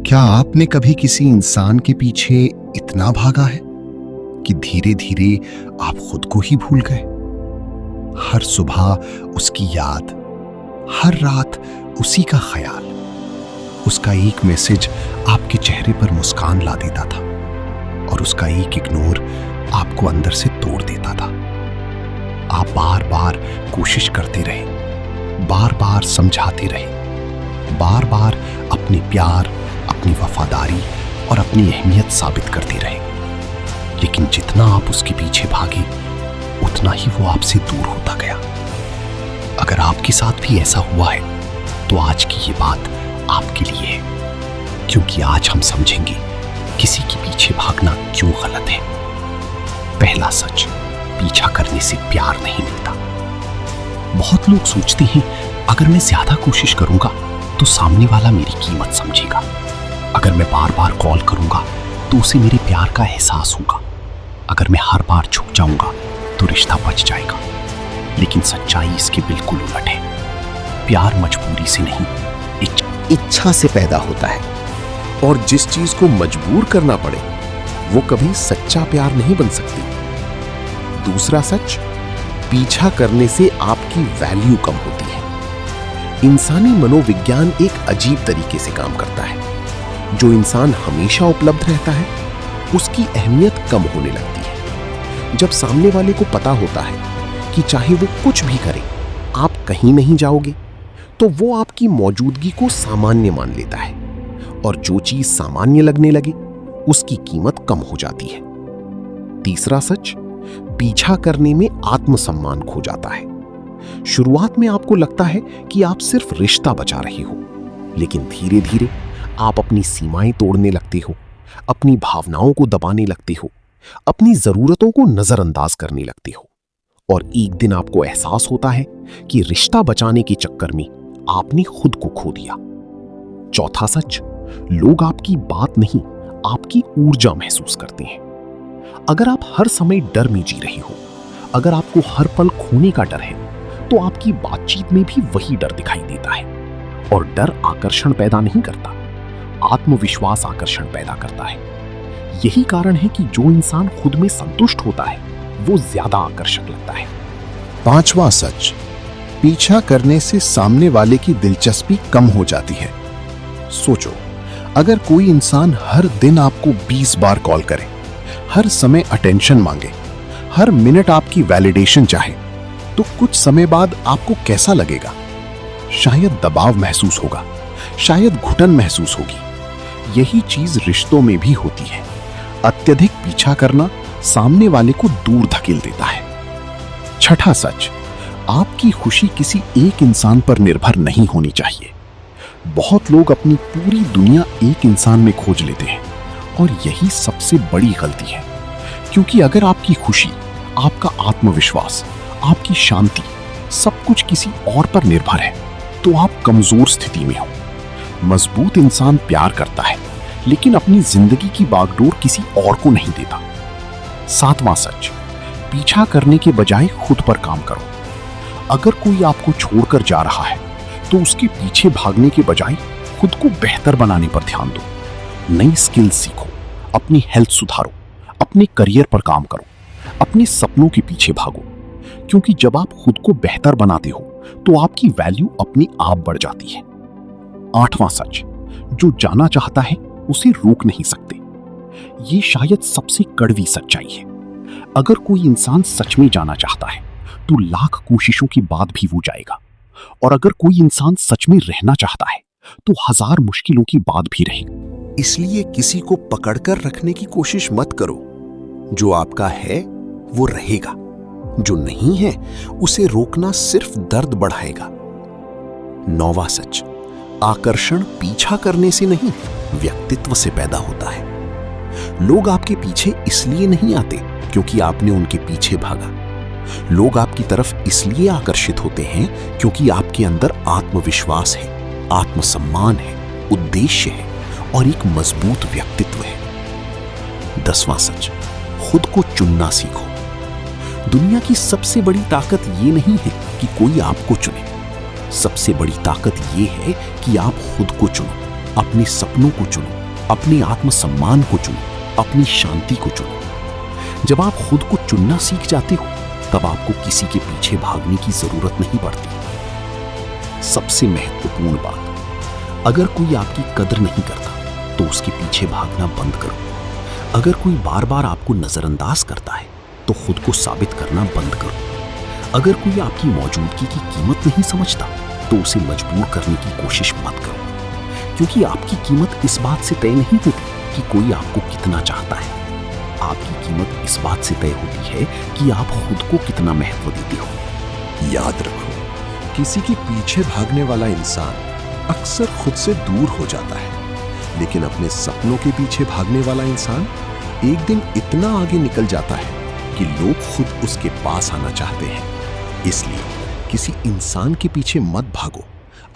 क्या आपने कभी किसी इंसान के पीछे इतना भागा है कि धीरे धीरे आप खुद को ही भूल गए? हर सुबह उसकी याद, हर रात उसी का ख्याल, उसका एक मैसेज आपके चेहरे पर मुस्कान ला देता था और उसका एक इग्नोर आपको अंदर से तोड़ देता था। आप बार बार कोशिश करते रहे, बार बार समझाते रहे, बार बार अपने प्यार, अपनी वफादारी और अपनी अहमियत साबित करते रहे, लेकिन जितना आप उसके पीछे भागे उतना ही वो आपसे दूर होता गया। अगर आपके साथ भी ऐसा हुआ है तो आज की ये बात आपके लिए है, क्योंकि आज हम समझेंगे किसी के पीछे भागना क्यों गलत है। पहला सच, पीछा करने से प्यार नहीं मिलता। बहुत लोग सोचते हैं अगर मैं ज्यादा कोशिश करूंगा तो सामने वाला मेरी कीमत समझेगा, अगर मैं बार बार कॉल करूंगा तो उसे मेरे प्यार का एहसास होगा, अगर मैं हर बार झुक जाऊंगा तो रिश्ता बच जाएगा। लेकिन सच्चाई इसके बिल्कुल उलट है। प्यार मजबूरी से नहीं, इच्छा से पैदा होता है, और जिस चीज को मजबूर करना पड़े वो कभी सच्चा प्यार नहीं बन सकती। दूसरा सच, पीछा करने से आपकी वैल्यू कम होती है। इंसानी मनोविज्ञान एक अजीब तरीके से काम करता है। जो इंसान हमेशा उपलब्ध रहता है उसकी अहमियत कम होने लगती है। जब सामने वाले को पता होता है कि चाहे वो कुछ भी करे आप कहीं नहीं जाओगे, तो वो आपकी मौजूदगी को सामान्य मान लेता है, और जो चीज सामान्य लगने लगे उसकी कीमत कम हो जाती है। तीसरा सच, पीछा करने में आत्मसम्मान खो जाता है। शुरुआत में आपको लगता है कि आप सिर्फ रिश्ता बचा रहे हो, लेकिन धीरे धीरे आप अपनी सीमाएं तोड़ने लगते हो, अपनी भावनाओं को दबाने लगते हो, अपनी जरूरतों को नजरअंदाज करने लगते हो, और एक दिन आपको एहसास होता है कि रिश्ता बचाने के चक्कर में आपने खुद को खो दिया। चौथा सच, लोग आपकी बात नहीं, आपकी ऊर्जा महसूस करते हैं। अगर आप हर समय डर में जी रहे हो, अगर आपको हर पल खोने का डर है, तो आपकी बातचीत में भी वही डर दिखाई देता है। और डर आकर्षण पैदा नहीं करता, आत्मविश्वास आकर्षण पैदा करता है। यही कारण है कि जो इंसान खुद में संतुष्ट होता है वो ज्यादा आकर्षक लगता है। पांचवा सच, पीछा करने से सामने वाले की दिलचस्पी कम हो जाती है। सोचो, अगर कोई इंसान हर दिन आपको 20 बार कॉल करे, हर समय अटेंशन मांगे, हर मिनट आपकी वैलिडेशन चाहे, तो कुछ समय बाद आपको कैसा लगेगा? शायद दबाव महसूस होगा, शायद घुटन महसूस होगी। यही चीज रिश्तों में भी होती है। अत्यधिक पीछा करना सामने वाले को दूर धकेल देता है। छठा सच, आपकी खुशी किसी एक इंसान पर निर्भर नहीं होनी चाहिए। बहुत लोग अपनी पूरी दुनिया एक इंसान में खोज लेते हैं, और यही सबसे बड़ी गलती है। क्योंकि अगर आपकी खुशी, आपका आत्मविश्वास, आपकी शांति सब कुछ किसी और पर निर्भर है, तो आप कमजोर स्थिति में हो। मजबूत इंसान प्यार करता है, लेकिन अपनी जिंदगी की बागडोर किसी और को नहीं देता। सातवां सच, पीछा करने के बजाय खुद पर काम करो। अगर कोई आपको छोड़कर जा रहा है तो उसके पीछे भागने के बजाय खुद को बेहतर बनाने पर ध्यान दो। नई स्किल सीखो, अपनी हेल्थ सुधारो, अपने करियर पर काम करो, अपने सपनों के पीछे भागो। क्योंकि जब आप खुद को बेहतर बनाते हो तो आपकी वैल्यू अपने आप बढ़ जाती है। आठवां सच, जो जाना चाहता है उसे रोक नहीं सकते। ये शायद सबसे कड़वी सच्चाई है। अगर कोई इंसान सच में जाना चाहता है तो लाख कोशिशों के बाद भी वो जाएगा, और अगर कोई इंसान सच में रहना चाहता है तो 1000 मुश्किलों के बाद भी रहेगा। इसलिए किसी को पकड़कर रखने की कोशिश मत करो। जो आपका है वो रहेगा, जो नहीं है उसे रोकना सिर्फ दर्द बढ़ाएगा। नौवां सच, आकर्षण पीछा करने से नहीं, व्यक्तित्व से पैदा होता है। लोग आपके पीछे इसलिए नहीं आते क्योंकि आपने उनके पीछे भागा। लोग आपकी तरफ इसलिए आकर्षित होते हैं क्योंकि आपके अंदर आत्मविश्वास है, आत्मसम्मान है, उद्देश्य है और एक मजबूत व्यक्तित्व है। 10वां सच, खुद को चुनना सीखो। दुनिया की सबसे बड़ी ताकत ये नहीं है कि कोई आपको चुने, सबसे बड़ी ताकत ये है कि आप खुद को चुनो। अपने सपनों को चुनो, अपने आत्मसम्मान को चुनो, अपनी शांति को चुनो। जब आप खुद को चुनना सीख जाते हो तब आपको किसी के पीछे भागने की जरूरत नहीं पड़ती। सबसे महत्वपूर्ण बात, अगर कोई आपकी कदर नहीं करता तो उसके पीछे भागना बंद करो। अगर कोई बार बार आपको नजरअंदाज करता है तो खुद को साबित करना बंद करो। अगर कोई आपकी मौजूदगी की कीमत नहीं समझता तो उसे मजबूर करने की कोशिश मत करो, क्योंकि आपकी कीमत इस बात से तय नहीं होती कि कोई आपको कितना चाहता है। आपकी कीमत इस बात से तय होती है कि आप खुद को कितना महत्व देते हो। याद रखो, किसी के पीछे भागने वाला इंसान अक्सर खुद से दूर हो जाता है, लेकिन अपने सपनों के पीछे भागने वाला इंसान एक दिन इतना आगे निकल जाता है कि लोग खुद उसके पास आना चाहते हैं। इसलिए किसी इंसान के पीछे मत भागो,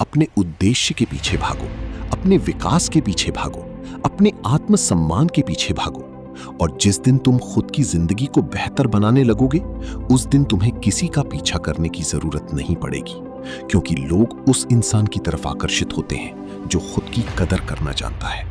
अपने उद्देश्य के पीछे भागो, अपने विकास के पीछे भागो, अपने आत्मसम्मान के पीछे भागो। और जिस दिन तुम खुद की जिंदगी को बेहतर बनाने लगोगे, उस दिन तुम्हें किसी का पीछा करने की जरूरत नहीं पड़ेगी, क्योंकि लोग उस इंसान की तरफ आकर्षित होते हैं जो खुद की कदर करना जानता है।